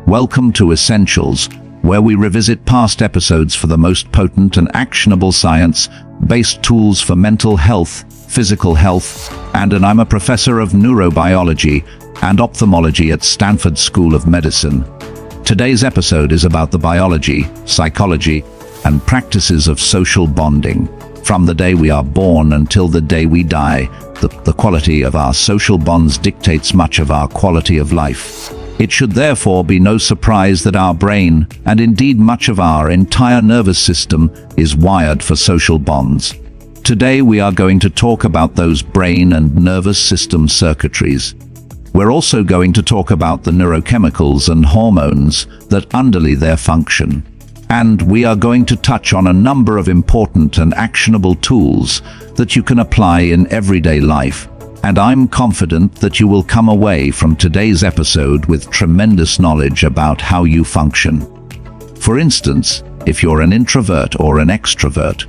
Welcome to Essentials, where we revisit past episodes for the most potent and actionable science-based tools for mental health, physical health, and I'm a professor of neurobiology and ophthalmology at Stanford School of Medicine. Today's episode is about the biology, psychology, and practices of social bonding. From the day we are born until the day we die, the quality of our social bonds dictates much of our quality of life. It should therefore be no surprise that our brain, and indeed much of our entire nervous system, is wired for social bonds. Today we are going to talk about those brain and nervous system circuitries. We're also going to talk about the neurochemicals and hormones that underlie their function. And we are going to touch on a number of important and actionable tools that you can apply in everyday life. And I'm confident that you will come away from today's episode with tremendous knowledge about how you function. For instance, if you're an introvert or an extrovert.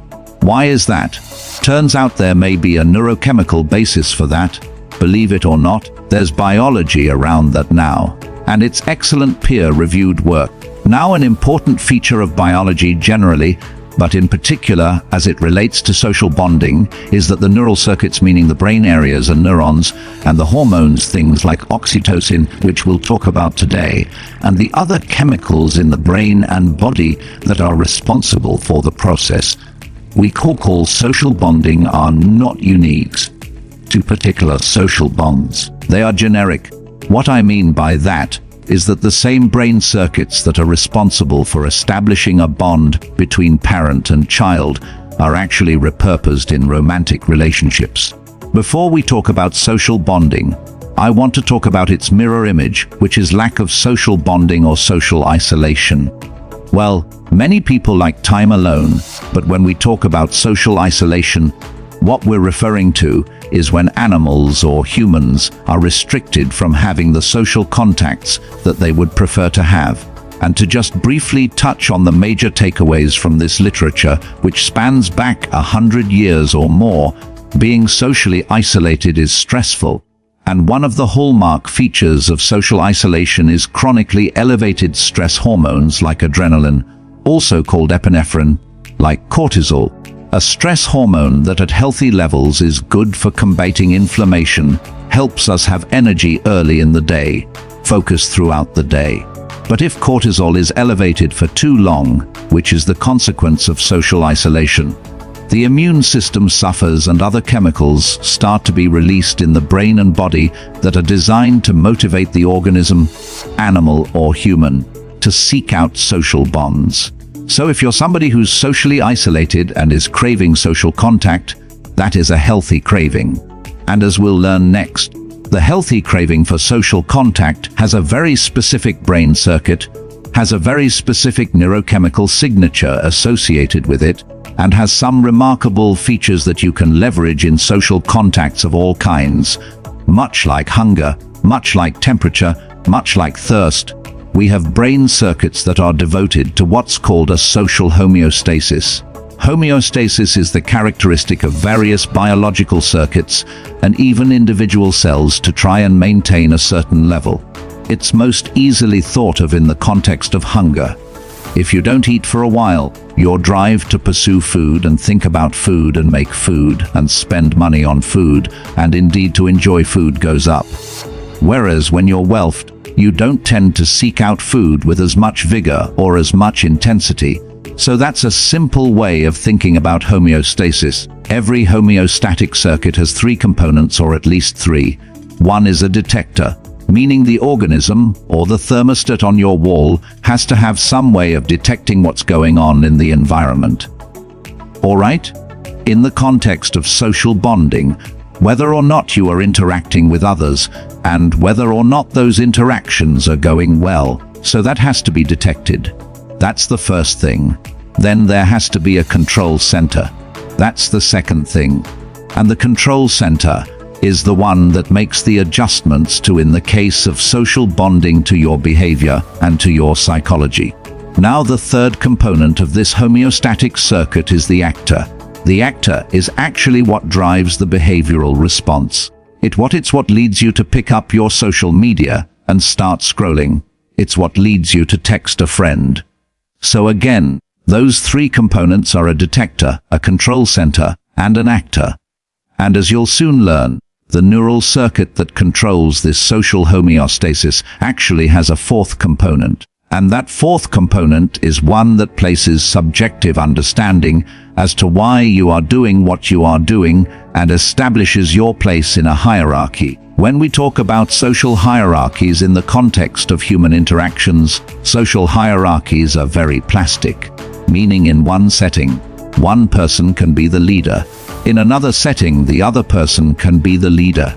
Why is that? Turns out there may be a neurochemical basis for that. Believe it or not, there's biology around that now. And it's excellent peer-reviewed work. Now, an important feature of biology generally, but in particular as it relates to social bonding, is that the neural circuits, meaning the brain areas and neurons, and the hormones, things like oxytocin, which we'll talk about today, and the other chemicals in the brain and body that are responsible for the process we call social bonding, are not unique to particular social bonds. They are generic. What I mean by that is that the same brain circuits that are responsible for establishing a bond between parent and child are actually repurposed in romantic relationships. Before we talk about social bonding, I want to talk about its mirror image, which is lack of social bonding or social isolation. Well, many people like time alone, but when we talk about social isolation, what we're referring to is when animals or humans are restricted from having the social contacts that they would prefer to have. And to just briefly touch on the major takeaways from this literature, which spans back 100 years or more, being socially isolated is stressful. And one of the hallmark features of social isolation is chronically elevated stress hormones like adrenaline, also called epinephrine, like cortisol, a stress hormone that at healthy levels is good for combating inflammation, helps us have energy early in the day, focus throughout the day. But if cortisol is elevated for too long, which is the consequence of social isolation, the immune system suffers and other chemicals start to be released in the brain and body that are designed to motivate the organism, animal or human, to seek out social bonds. So if you're somebody who's socially isolated and is craving social contact, that is a healthy craving. And as we'll learn next, the healthy craving for social contact has a very specific brain circuit, has a very specific neurochemical signature associated with it, and has some remarkable features that you can leverage in social contacts of all kinds. Much like hunger, much like temperature, much like thirst, we have brain circuits that are devoted to what's called a social homeostasis. Homeostasis is the characteristic of various biological circuits and even individual cells to try and maintain a certain level. It's most easily thought of in the context of hunger. If you don't eat for a while, your drive to pursue food and think about food and make food and spend money on food and indeed to enjoy food goes up. Whereas when you're wealthed, you don't tend to seek out food with as much vigor or as much intensity. So that's a simple way of thinking about homeostasis. Every homeostatic circuit has three components, or at least three. One is a detector, meaning the organism, or the thermostat on your wall, has to have some way of detecting what's going on in the environment. All right? In the context of social bonding, whether or not you are interacting with others, and whether or not those interactions are going well, so that has to be detected. That's the first thing. Then there has to be a control center. That's the second thing. And the control center is the one that makes the adjustments to, in the case of social bonding, to your behavior and to your psychology. Now the third component of this homeostatic circuit is the actor. The actor is actually what drives the behavioral response. It's what leads you to pick up your social media and start scrolling. It's what leads you to text a friend. So again, those three components are a detector, a control center, and an actor. And as you'll soon learn, the neural circuit that controls this social homeostasis actually has a fourth component. And that fourth component is one that places subjective understanding as to why you are doing what you are doing and establishes your place in a hierarchy. When we talk about social hierarchies in the context of human interactions, social hierarchies are very plastic, meaning in one setting, one person can be the leader. In another setting, the other person can be the leader.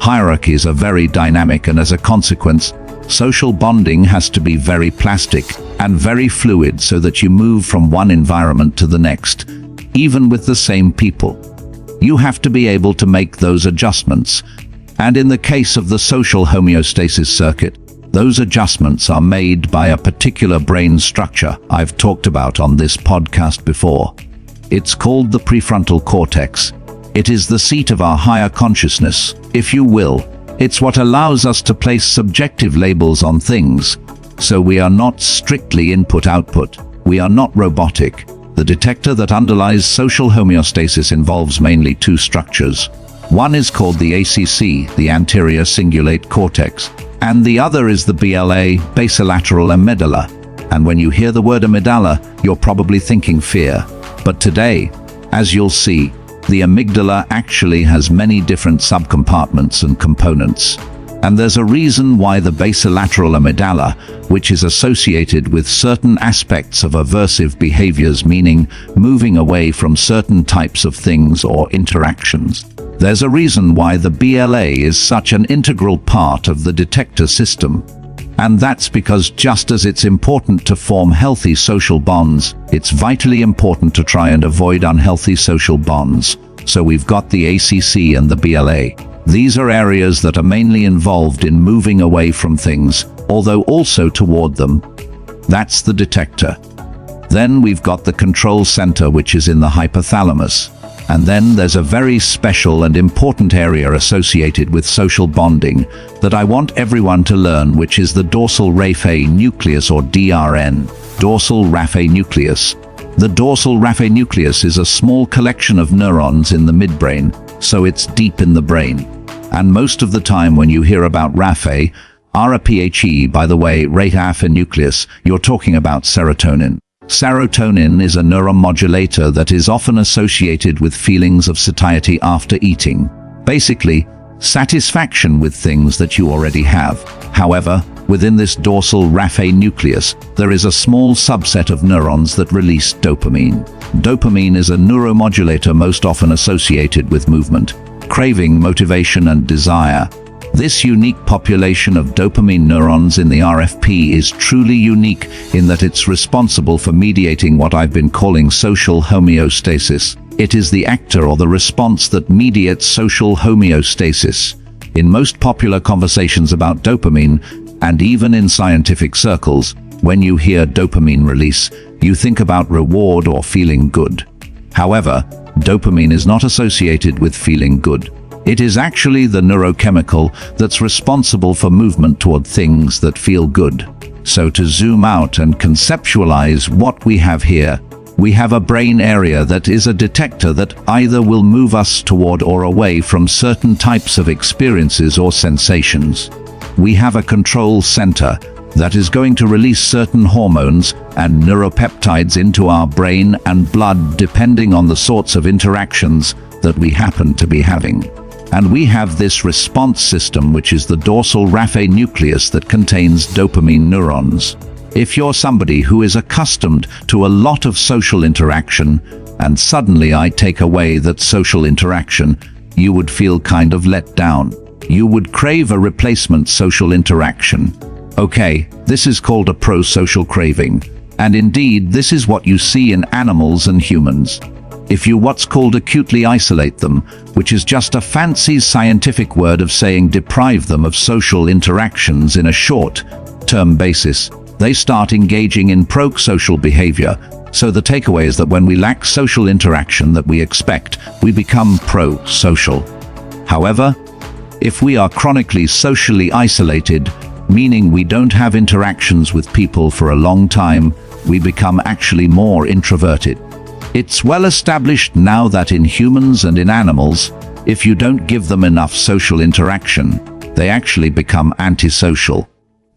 Hierarchies are very dynamic, and as a consequence, social bonding has to be very plastic and very fluid so that you move from one environment to the next, even with the same people. You have to be able to make those adjustments. And in the case of the social homeostasis circuit, those adjustments are made by a particular brain structure I've talked about on this podcast before. It's called the prefrontal cortex. It is the seat of our higher consciousness, if you will. It's what allows us to place subjective labels on things, so we are not strictly input-output. We are not robotic. The detector that underlies social homeostasis involves mainly two structures. One is called the ACC, the anterior cingulate cortex, and the other is the BLA, basolateral amygdala. And when you hear the word amygdala, you're probably thinking fear. But today, as you'll see, the amygdala actually has many different subcompartments and components. And there's a reason why the basolateral amygdala, which is associated with certain aspects of aversive behaviors, meaning moving away from certain types of things or interactions. There's a reason why the BLA is such an integral part of the detector system. And that's because just as it's important to form healthy social bonds, it's vitally important to try and avoid unhealthy social bonds. So we've got the ACC and the BLA. These are areas that are mainly involved in moving away from things, although also toward them. That's the detector. Then we've got the control center, which is in the hypothalamus. And then there's a very special and important area associated with social bonding that I want everyone to learn, which is the dorsal raphe nucleus, or DRN, dorsal raphe nucleus. The dorsal raphe nucleus is a small collection of neurons in the midbrain, so it's deep in the brain. And most of the time when you hear about raphe, RAPHE, by the way, raphe nucleus, you're talking about serotonin. Serotonin is a neuromodulator that is often associated with feelings of satiety after eating. Basically, satisfaction with things that you already have. However, within this dorsal raphe nucleus, there is a small subset of neurons that release dopamine. Dopamine is a neuromodulator most often associated with movement, craving, motivation, and desire. This unique population of dopamine neurons in the RFP is truly unique in that it's responsible for mediating what I've been calling social homeostasis. It is the actor or the response that mediates social homeostasis. In most popular conversations about dopamine, and even in scientific circles, when you hear dopamine release, you think about reward or feeling good. However, dopamine is not associated with feeling good. It is actually the neurochemical that's responsible for movement toward things that feel good. So to zoom out and conceptualize what we have here, we have a brain area that is a detector that either will move us toward or away from certain types of experiences or sensations. We have a control center that is going to release certain hormones and neuropeptides into our brain and blood depending on the sorts of interactions that we happen to be having. And we have this response system, which is the dorsal raphe nucleus that contains dopamine neurons. If you're somebody who is accustomed to a lot of social interaction, and suddenly I take away that social interaction, you would feel kind of let down. You would crave a replacement social interaction. Okay, this is called a pro-social craving. And indeed, this is what you see in animals and humans. If you what's called acutely isolate them, which is just a fancy scientific word of saying deprive them of social interactions in a short-term basis, they start engaging in pro-social behavior. So the takeaway is that when we lack social interaction that we expect, we become pro-social. However, if we are chronically socially isolated, meaning we don't have interactions with people for a long time, we become actually more introverted. It's well established now that in humans and in animals, if you don't give them enough social interaction, they actually become antisocial.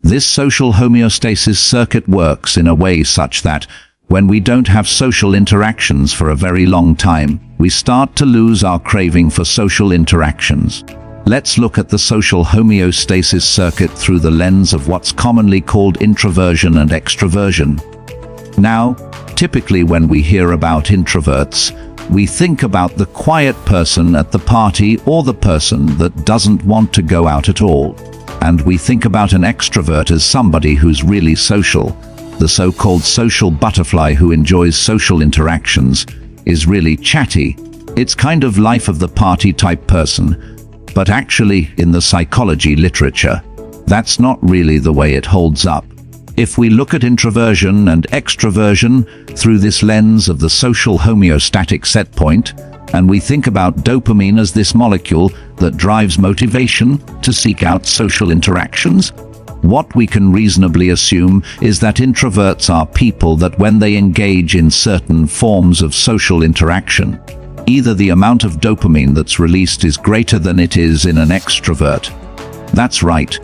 This social homeostasis circuit works in a way such that when we don't have social interactions for a very long time, we start to lose our craving for social interactions. Let's look at the social homeostasis circuit through the lens of what's commonly called introversion and extroversion. Now, typically when we hear about introverts, we think about the quiet person at the party or the person that doesn't want to go out at all. And we think about an extrovert as somebody who's really social. The so-called social butterfly who enjoys social interactions is really chatty. It's kind of life of the party type person. But actually, in the psychology literature, that's not really the way it holds up. If we look at introversion and extroversion through this lens of the social homeostatic set point, and we think about dopamine as this molecule that drives motivation to seek out social interactions, what we can reasonably assume is that introverts are people that when they engage in certain forms of social interaction, either the amount of dopamine that's released is greater than it is in an extrovert. That's right.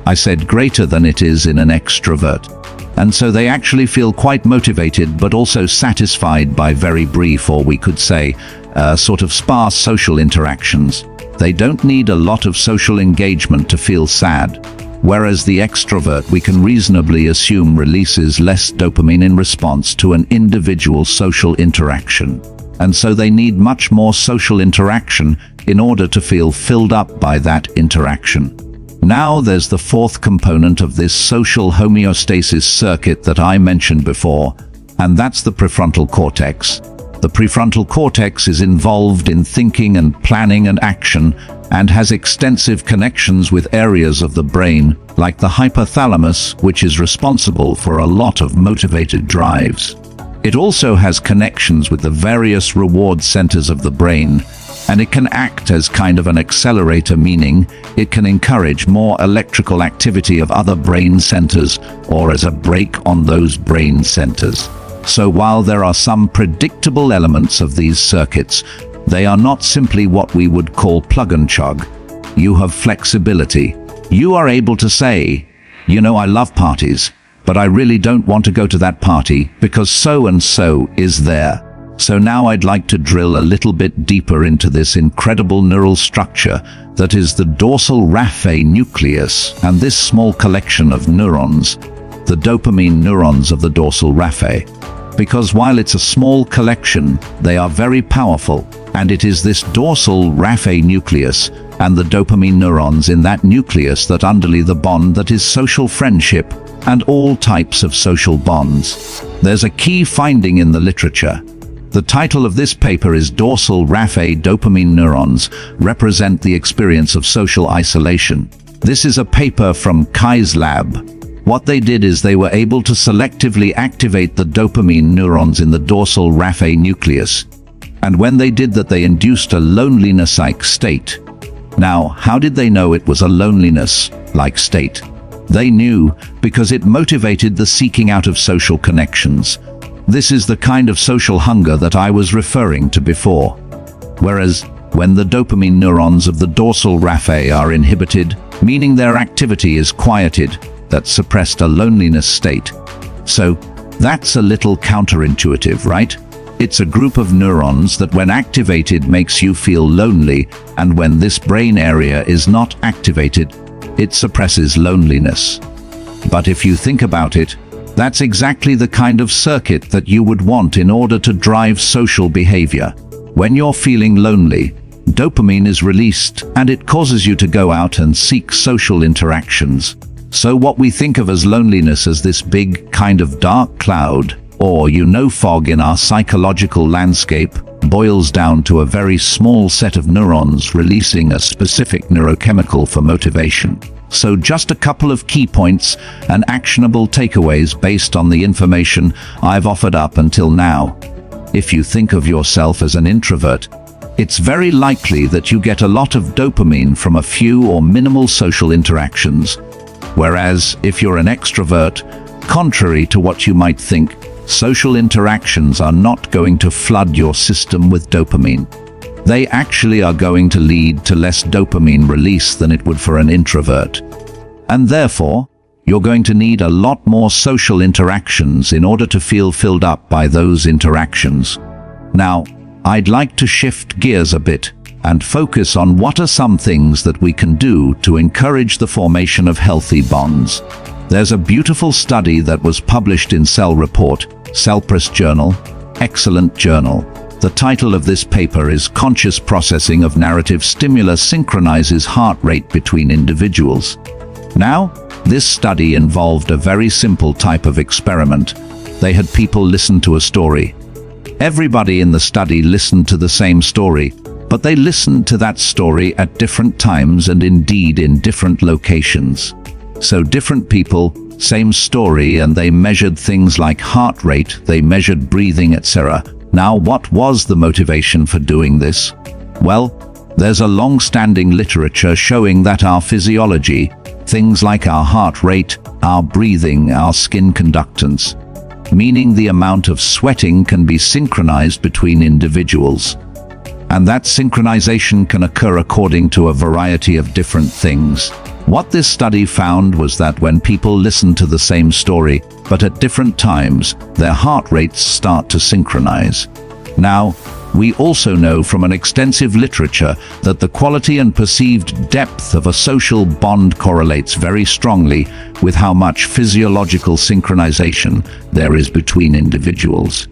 I said greater than it is in an extrovert. And so they actually feel quite motivated but also satisfied by very brief, or we could say, sort of sparse social interactions. They don't need a lot of social engagement to feel sad. Whereas the extrovert, we can reasonably assume, releases less dopamine in response to an individual social interaction. And so they need much more social interaction in order to feel filled up by that interaction. Now there's the fourth component of this social homeostasis circuit that I mentioned before, and that's the prefrontal cortex. The prefrontal cortex is involved in thinking and planning and action, and has extensive connections with areas of the brain, like the hypothalamus, which is responsible for a lot of motivated drives. It also has connections with the various reward centers of the brain, and it can act as kind of an accelerator, meaning it can encourage more electrical activity of other brain centers, or as a brake on those brain centers. So while there are some predictable elements of these circuits, they are not simply what we would call plug and chug. You have flexibility. You are able to say, you know, I love parties, but I really don't want to go to that party because so and so is there. So now I'd like to drill a little bit deeper into this incredible neural structure that is the dorsal raphe nucleus, and this small collection of neurons, the dopamine neurons of the dorsal raphe. Because while it's a small collection, they are very powerful, and it is this dorsal raphe nucleus and the dopamine neurons in that nucleus that underlie the bond that is social friendship and all types of social bonds. There's a key finding in the literature. The title of this paper is Dorsal Raphe Dopamine Neurons Represent the Experience of Social Isolation. This is a paper from Kai's lab. What they did is they were able to selectively activate the dopamine neurons in the dorsal raphe nucleus. And when they did that, they induced a loneliness-like state. Now, how did they know it was a loneliness-like state? They knew because it motivated the seeking out of social connections. This is the kind of social hunger that I was referring to before. Whereas, when the dopamine neurons of the dorsal raphe are inhibited, meaning their activity is quieted, that suppressed a loneliness state. So, that's a little counterintuitive, right? It's a group of neurons that when activated makes you feel lonely, and when this brain area is not activated, it suppresses loneliness. But if you think about it, that's exactly the kind of circuit that you would want in order to drive social behavior. When you're feeling lonely, dopamine is released and it causes you to go out and seek social interactions. So what we think of as loneliness as this big kind of dark cloud, or fog in our psychological landscape, boils down to a very small set of neurons releasing a specific neurochemical for motivation. So just a couple of key points and actionable takeaways based on the information I've offered up until now. If you think of yourself as an introvert, it's very likely that you get a lot of dopamine from a few or minimal social interactions. Whereas, if you're an extrovert, contrary to what you might think, social interactions are not going to flood your system with dopamine. They actually are going to lead to less dopamine release than it would for an introvert. And therefore, you're going to need a lot more social interactions in order to feel filled up by those interactions. Now, I'd like to shift gears a bit and focus on what are some things that we can do to encourage the formation of healthy bonds. There's a beautiful study that was published in Cell Report, Cellpress Journal, excellent journal. The title of this paper is Conscious Processing of Narrative Stimulus Synchronizes Heart Rate Between Individuals. Now, this study involved a very simple type of experiment. They had people listen to a story. Everybody in the study listened to the same story, but they listened to that story at different times and indeed in different locations. So different people, same story, and they measured things like heart rate, they measured breathing, etc. Now, what was the motivation for doing this? Well, there's a long-standing literature showing that our physiology, things like our heart rate, our breathing, our skin conductance, meaning the amount of sweating, can be synchronized between individuals. And that synchronization can occur according to a variety of different things. What this study found was that when people listen to the same story, but at different times, their heart rates start to synchronize. Now, we also know from an extensive literature that the quality and perceived depth of a social bond correlates very strongly with how much physiological synchronization there is between individuals.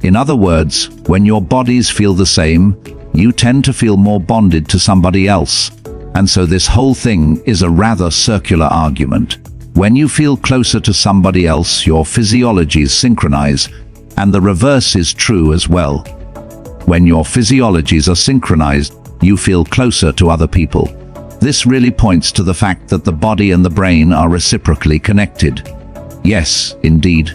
In other words, when your bodies feel the same, you tend to feel more bonded to somebody else. And so this whole thing is a rather circular argument. When you feel closer to somebody else, your physiologies synchronize, and the reverse is true as well. When your physiologies are synchronized, you feel closer to other people. This really points to the fact that the body and the brain are reciprocally connected. Yes, indeed.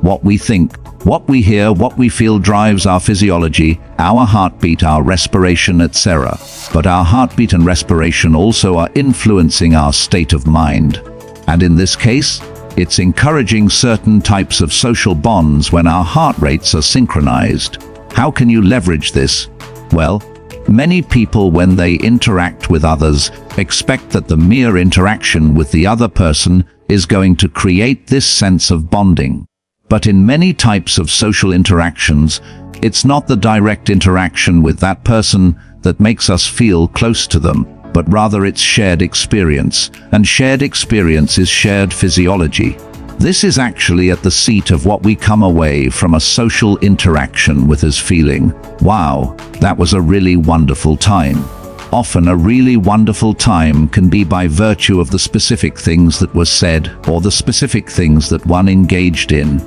What we think, what we hear, what we feel drives our physiology, our heartbeat, our respiration, etc. But our heartbeat and respiration also are influencing our state of mind. And in this case, it's encouraging certain types of social bonds when our heart rates are synchronized. How can you leverage this? Well, many people, when they interact with others, expect that the mere interaction with the other person is going to create this sense of bonding. But in many types of social interactions, it's not the direct interaction with that person that makes us feel close to them, but rather it's shared experience, and shared experience is shared physiology. This is actually at the seat of what we come away from a social interaction with as feeling, wow, that was a really wonderful time. Often a really wonderful time can be by virtue of the specific things that were said or the specific things that one engaged in.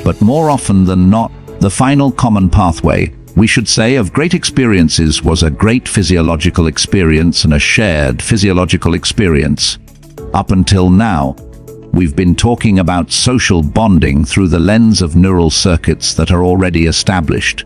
But more often than not, the final common pathway, we should say, of great experiences was a great physiological experience and a shared physiological experience. Up until now, we've been talking about social bonding through the lens of neural circuits that are already established.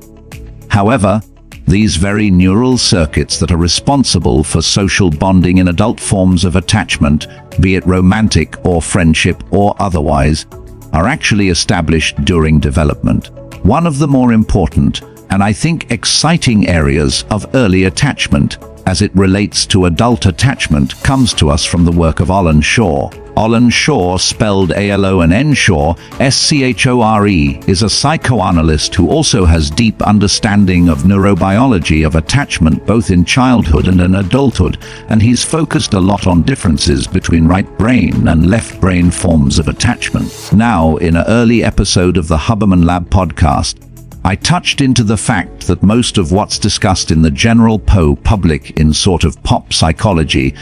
However, these very neural circuits that are responsible for social bonding in adult forms of attachment, be it romantic or friendship or otherwise, are actually established during development. One of the more important, and I think exciting areas of early attachment as it relates to adult attachment comes to us from the work of Alan Shore. Alan Shore, spelled A-L-O-N-N Shore, S-C-H-O-R-E, is a psychoanalyst who also has deep understanding of neurobiology of attachment both in childhood and in adulthood, and he's focused a lot on differences between right brain and left brain forms of attachment. Now, in an early episode of the Huberman Lab podcast, I touched into the fact that most of what's discussed in the general public in sort of pop psychology,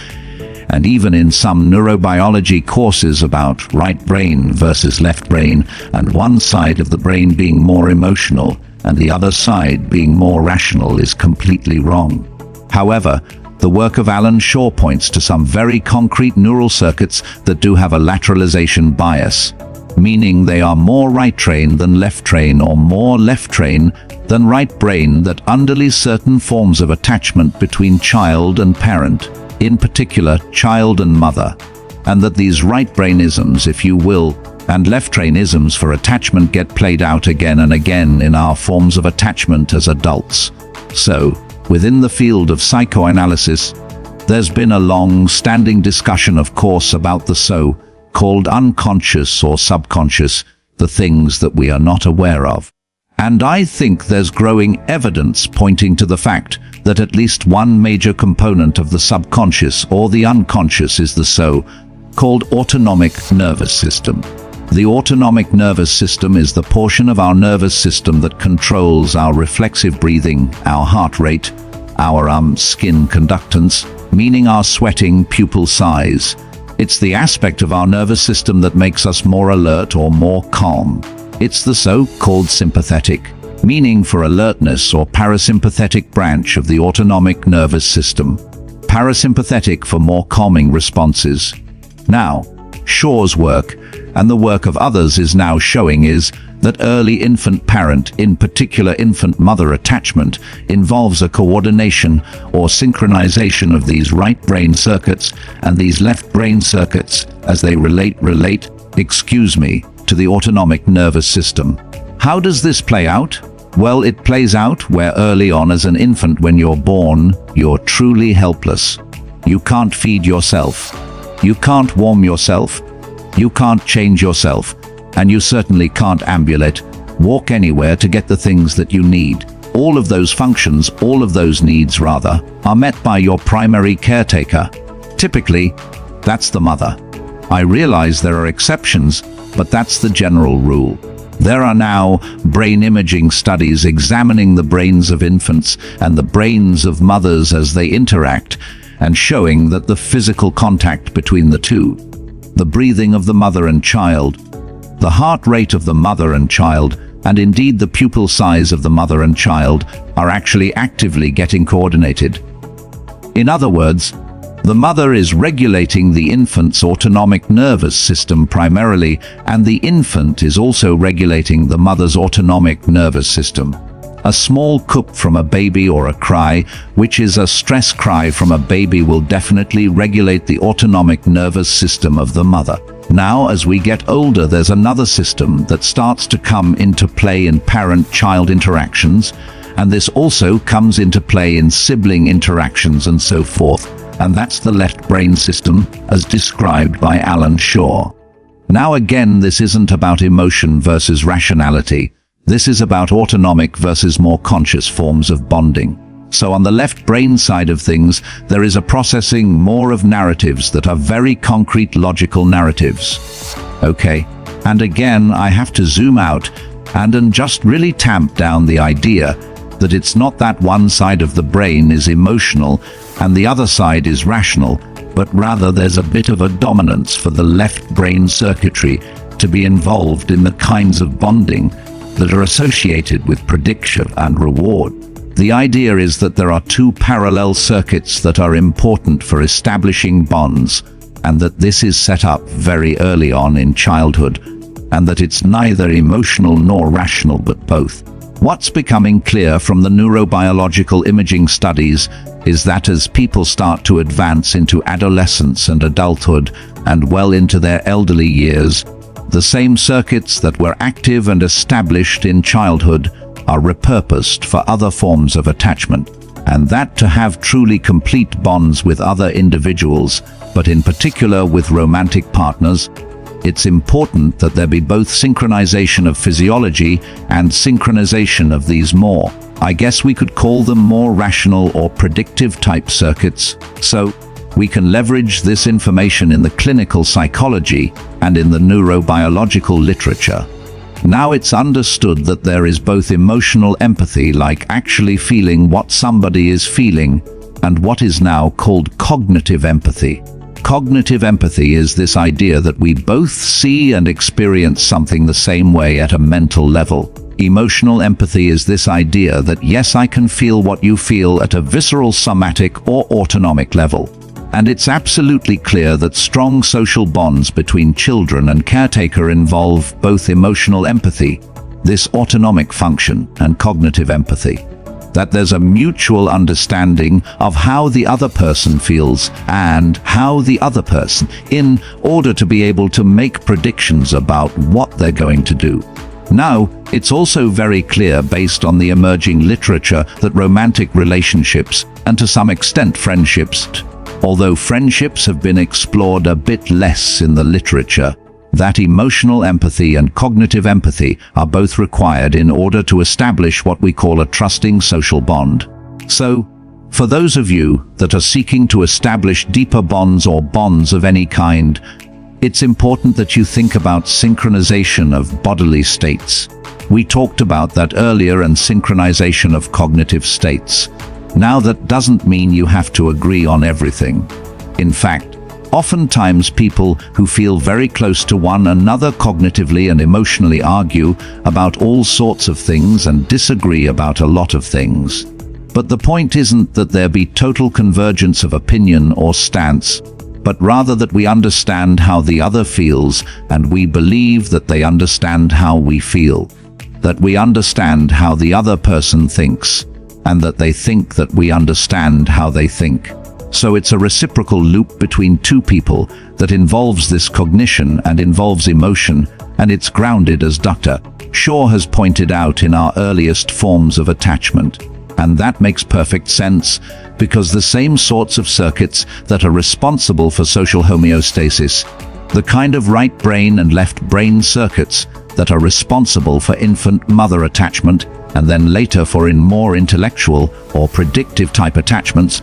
and even in some neurobiology courses about right brain versus left brain, and one side of the brain being more emotional and the other side being more rational, is completely wrong. However, the work of Alan Shore points to some very concrete neural circuits that do have a lateralization bias, meaning they are more right brain than left brain or more left brain than right brain, that underlies certain forms of attachment between child and parent, in particular child and mother. and that these right brainisms, if you will, and left brainisms for attachment get played out again and again in our forms of attachment as adults. So, within the field of psychoanalysis, there's been a long-standing discussion, of course, about the so-called unconscious or subconscious, the things that we are not aware of. And I think there's growing evidence pointing to the fact that at least one major component of the subconscious or the unconscious is the so-called autonomic nervous system. The autonomic nervous system is the portion of our nervous system that controls our reflexive breathing, our heart rate, our skin conductance, meaning our sweating, pupil size. It's the aspect of our nervous system that makes us more alert or more calm. It's the so-called sympathetic, meaning for alertness, or parasympathetic branch of the autonomic nervous system. Parasympathetic for more calming responses. Now, Shaw's work, and the work of others is now showing, is that early infant parent, in particular infant mother attachment, involves a coordination or synchronization of these right brain circuits and these left brain circuits as they relate to the autonomic nervous system. How does this play out? Well, it plays out where early on as an infant, when you're born, you're truly helpless. You can't feed yourself. You can't warm yourself. You can't change yourself. And you certainly can't ambulate, walk anywhere to get the things that you need. All of those functions, all of those needs rather, are met by your primary caretaker. Typically, that's the mother. I realize there are exceptions, but that's the general rule. There are now brain imaging studies examining the brains of infants and the brains of mothers as they interact, and showing that the physical contact between the two, the breathing of the mother and child, the heart rate of the mother and child, and indeed the pupil size of the mother and child, are actually actively getting coordinated. In other words, the mother is regulating the infant's autonomic nervous system primarily, and the infant is also regulating the mother's autonomic nervous system. A small coop from a baby or a cry, which is a stress cry from a baby, will definitely regulate the autonomic nervous system of the mother. Now, as we get older, there's another system that starts to come into play in parent-child interactions, and this also comes into play in sibling interactions and so forth. And that's the left brain system, as described by Alan Shaw. Now again, this isn't about emotion versus rationality. This is about autonomic versus more conscious forms of bonding. So on the left brain side of things, there is a processing more of narratives that are very concrete, logical narratives. Okay, and again, I have to zoom out and just really tamp down the idea that it's not that one side of the brain is emotional and the other side is rational, but rather there's a bit of a dominance for the left brain circuitry to be involved in the kinds of bonding that are associated with prediction and reward. The idea is that there are two parallel circuits that are important for establishing bonds, and that this is set up very early on in childhood, and that it's neither emotional nor rational but both. What's becoming clear from the neurobiological imaging studies is that as people start to advance into adolescence and adulthood and well into their elderly years, the same circuits that were active and established in childhood are repurposed for other forms of attachment, and that to have truly complete bonds with other individuals, but in particular with romantic partners, it's important that there be both synchronization of physiology and synchronization of these more, I guess we could call them more rational or predictive type circuits. So we can leverage this information in the clinical psychology and in the neurobiological literature. Now it's understood that there is both emotional empathy, like actually feeling what somebody is feeling, and what is now called cognitive empathy. Cognitive empathy is this idea that we both see and experience something the same way at a mental level. Emotional empathy is this idea that yes, I can feel what you feel at a visceral, somatic, or autonomic level. And it's absolutely clear that strong social bonds between children and caretaker involve both emotional empathy, this autonomic function, and cognitive empathy. that there's a mutual understanding of how the other person feels and how the other person, in order to be able to make predictions about what they're going to do. Now, it's also very clear based on the emerging literature that romantic relationships, and to some extent friendships, although friendships have been explored a bit less in the literature, that emotional empathy and cognitive empathy are both required in order to establish what we call a trusting social bond. So, for those of you that are seeking to establish deeper bonds or bonds of any kind, it's important that you think about synchronization of bodily states. We talked about that earlier, and synchronization of cognitive states. Now, that doesn't mean you have to agree on everything. In fact, oftentimes people who feel very close to one another cognitively and emotionally argue about all sorts of things and disagree about a lot of things. But the point isn't that there be total convergence of opinion or stance, but rather that we understand how the other feels, and we believe that they understand how we feel, that we understand how the other person thinks, and that they think that we understand how they think. So it's a reciprocal loop between two people that involves this cognition and involves emotion, and it's grounded, as Dr. Shaw has pointed out, in our earliest forms of attachment. And that makes perfect sense, because the same sorts of circuits that are responsible for social homeostasis, the kind of right brain and left brain circuits that are responsible for infant-mother attachment, and then later for more intellectual or predictive type attachments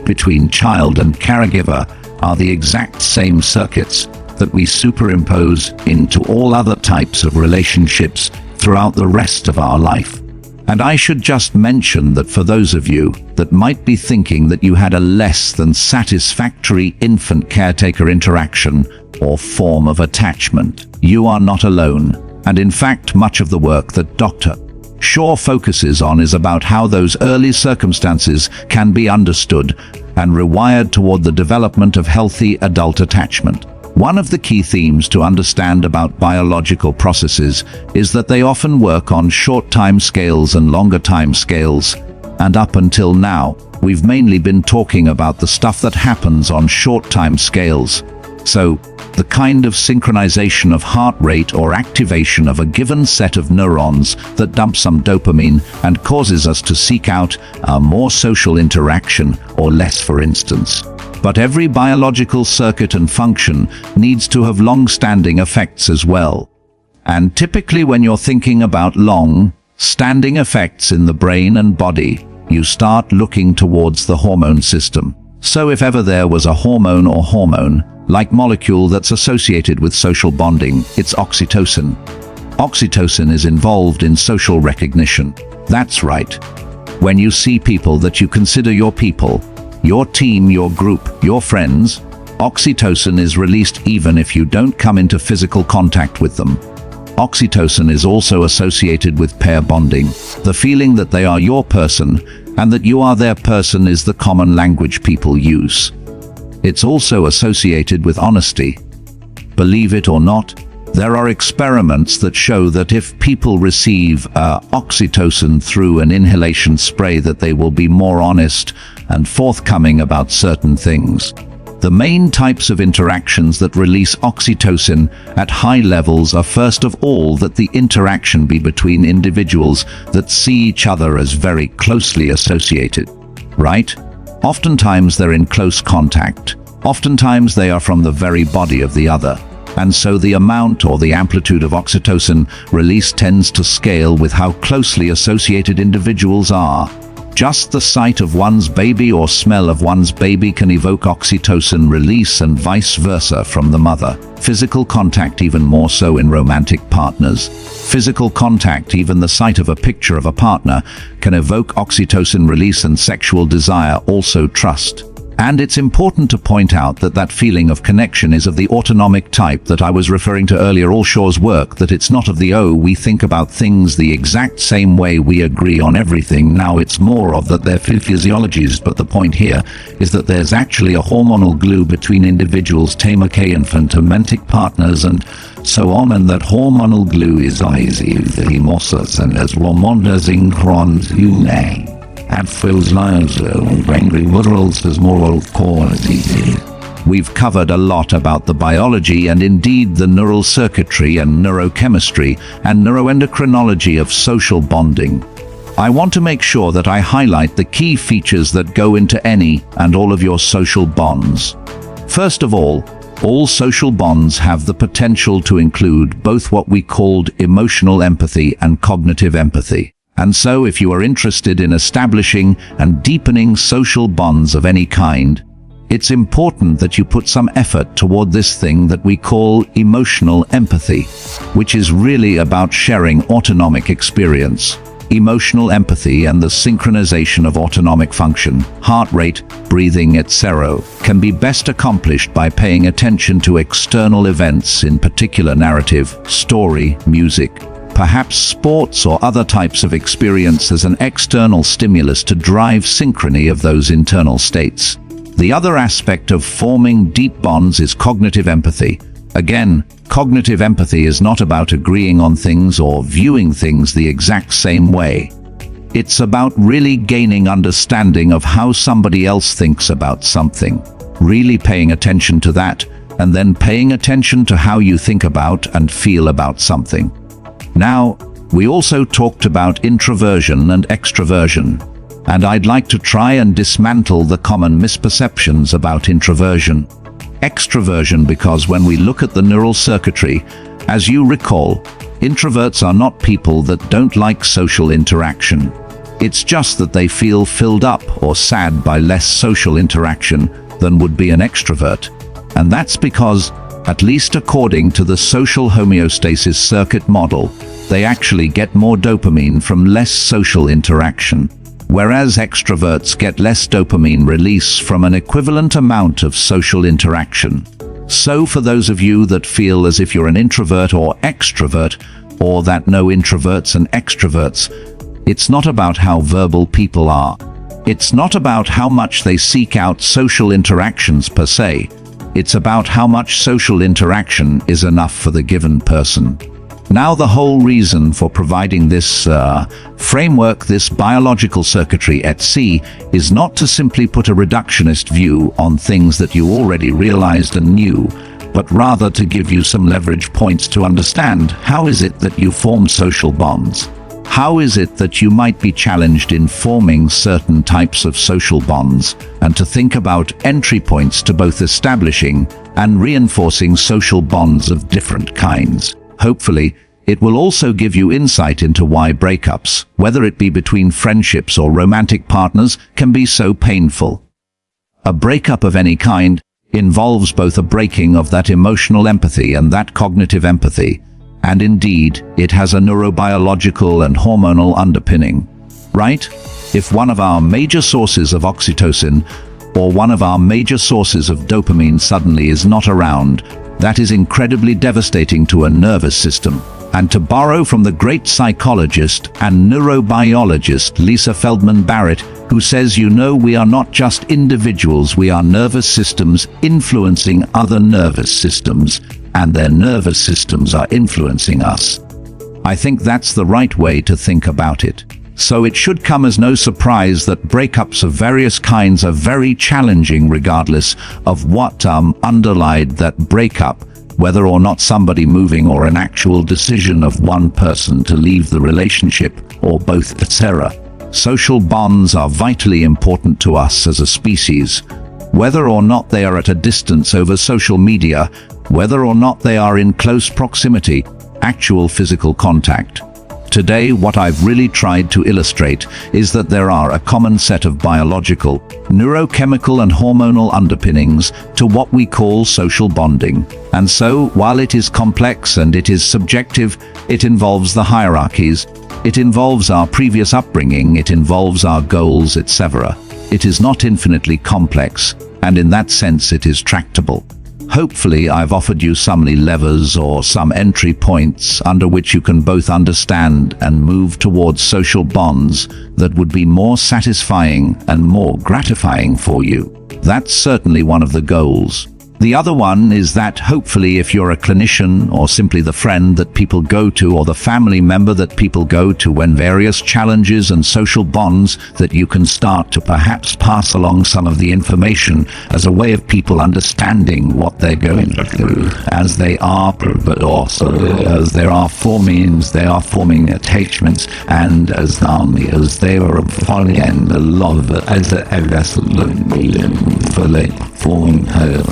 between child and caregiver, are the exact same circuits that we superimpose into all other types of relationships throughout the rest of our life. And I should just mention that for those of you that might be thinking that you had a less than satisfactory infant caretaker interaction or form of attachment, you are not alone. And in fact, much of the work that Dr. Shaw focuses on is about how those early circumstances can be understood and rewired toward the development of healthy adult attachment. One of the key themes to understand about biological processes is that they often work on short time scales and longer time scales, and up until now, we've mainly been talking about the stuff that happens on short time scales. So, the kind of synchronization of heart rate or activation of a given set of neurons that dump some dopamine and causes us to seek out a more social interaction or less, for instance. But every biological circuit and function needs to have long-standing effects as well. And typically when you're thinking about long-standing effects in the brain and body, you start looking towards the hormone system. So if ever there was a hormone or hormone-like molecule that's associated with social bonding, it's oxytocin. Oxytocin is involved in social recognition. That's right. When you see people that you consider your people, your team, your group, your friends, oxytocin is released even if you don't come into physical contact with them. Oxytocin is also associated with pair bonding. The feeling that they are your person and that you are their person is the common language people use. It's also associated with honesty. Believe it or not, there are experiments that show that if people receive oxytocin through an inhalation spray, that they will be more honest and forthcoming about certain things. The main types of interactions that release oxytocin at high levels are, first of all, that the interaction be between individuals that see each other as very closely associated, right? Oftentimes they're in close contact. Oftentimes they are from the very body of the other. And so the amount or the amplitude of oxytocin release tends to scale with how closely associated individuals are. Just the sight of one's baby or smell of one's baby can evoke oxytocin release, and vice versa from the mother. Physical contact, even more so in romantic partners. Physical contact, even the sight of a picture of a partner, can evoke oxytocin release and sexual desire, also trust. And it's important to point out that that feeling of connection is of the autonomic type that I was referring to earlier, all Shaw's work, that it's not of the we think about things the exact same way, we agree on everything. Now it's more of that they're physiologies, but the point here is that there's actually a hormonal glue between individuals, Tamake infant, romantic partners, and so on, and that hormonal glue is easy the and as Romonda Zincron that feels nice. Angry worlds is moral quality. We've covered a lot about the biology and indeed the neural circuitry and neurochemistry and neuroendocrinology of social bonding. I want to make sure that I highlight the key features that go into any and all of your social bonds. First of all social bonds have the potential to include both what we called emotional empathy and cognitive empathy. And so if you are interested in establishing and deepening social bonds of any kind, it's important that you put some effort toward this thing that we call emotional empathy, which is really about sharing autonomic experience. Emotional empathy and the synchronization of autonomic function, heart rate, breathing, etc., can be best accomplished by paying attention to external events, in particular narrative, story, music, perhaps sports or other types of experience as an external stimulus to drive synchrony of those internal states. The other aspect of forming deep bonds is cognitive empathy. Again, cognitive empathy is not about agreeing on things or viewing things the exact same way. It's about really gaining understanding of how somebody else thinks about something, really paying attention to that, and then paying attention to how you think about and feel about something. Now, we also talked about introversion and extroversion, and I'd like to try and dismantle the common misperceptions about introversion. Extroversion, because when we look at the neural circuitry, as you recall, introverts are not people that don't like social interaction. It's just that they feel filled up or sad by less social interaction than would be an extrovert. And that's because, at least according to the social homeostasis circuit model, they actually get more dopamine from less social interaction, whereas extroverts get less dopamine release from an equivalent amount of social interaction. So for those of you that feel as if you're an introvert or extrovert, or that know introverts and extroverts, it's not about how verbal people are. It's not about how much they seek out social interactions per se. It's about how much social interaction is enough for the given person. Now, the whole reason for providing this framework, this biological circuitry at sea, is not to simply put a reductionist view on things that you already realized and knew, but rather to give you some leverage points to understand how is it that you form social bonds. How is it that you might be challenged in forming certain types of social bonds, and to think about entry points to both establishing and reinforcing social bonds of different kinds. Hopefully, it will also give you insight into why breakups, whether it be between friendships or romantic partners, can be so painful. A breakup of any kind involves both a breaking of that emotional empathy and that cognitive empathy, and indeed, it has a neurobiological and hormonal underpinning, right? If one of our major sources of oxytocin or one of our major sources of dopamine suddenly is not around, that is incredibly devastating to a nervous system. And to borrow from the great psychologist and neurobiologist Lisa Feldman Barrett, who says, we are not just individuals, we are nervous systems influencing other nervous systems, and their nervous systems are influencing us. I think that's the right way to think about it. So it should come as no surprise that breakups of various kinds are very challenging regardless of what underlied that breakup, whether or not somebody moving or an actual decision of one person to leave the relationship, or both, etc. Social bonds are vitally important to us as a species, whether or not they are at a distance over social media, whether or not they are in close proximity, actual physical contact. Today, what I've really tried to illustrate is that there are a common set of biological, neurochemical and hormonal underpinnings to what we call social bonding. And so, while it is complex and it is subjective, it involves the hierarchies, it involves our previous upbringing, it involves our goals, etc. It is not infinitely complex, and in that sense it is tractable. Hopefully, I've offered you some levers or some entry points under which you can both understand and move towards social bonds that would be more satisfying and more gratifying for you. That's certainly one of the goals. The other one is that hopefully if you're a clinician or simply the friend that people go to or the family member that people go to when various challenges and social bonds, that you can start to perhaps pass along some of the information as a way of people understanding what they're going through as they are, but also as they are forming attachments, and as they are falling in love as a forming her.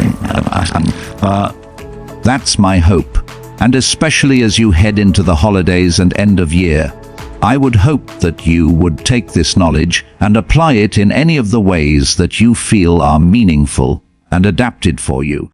That's my hope, and especially as you head into the holidays and end of year, I would hope that you would take this knowledge and apply it in any of the ways that you feel are meaningful and adapted for you.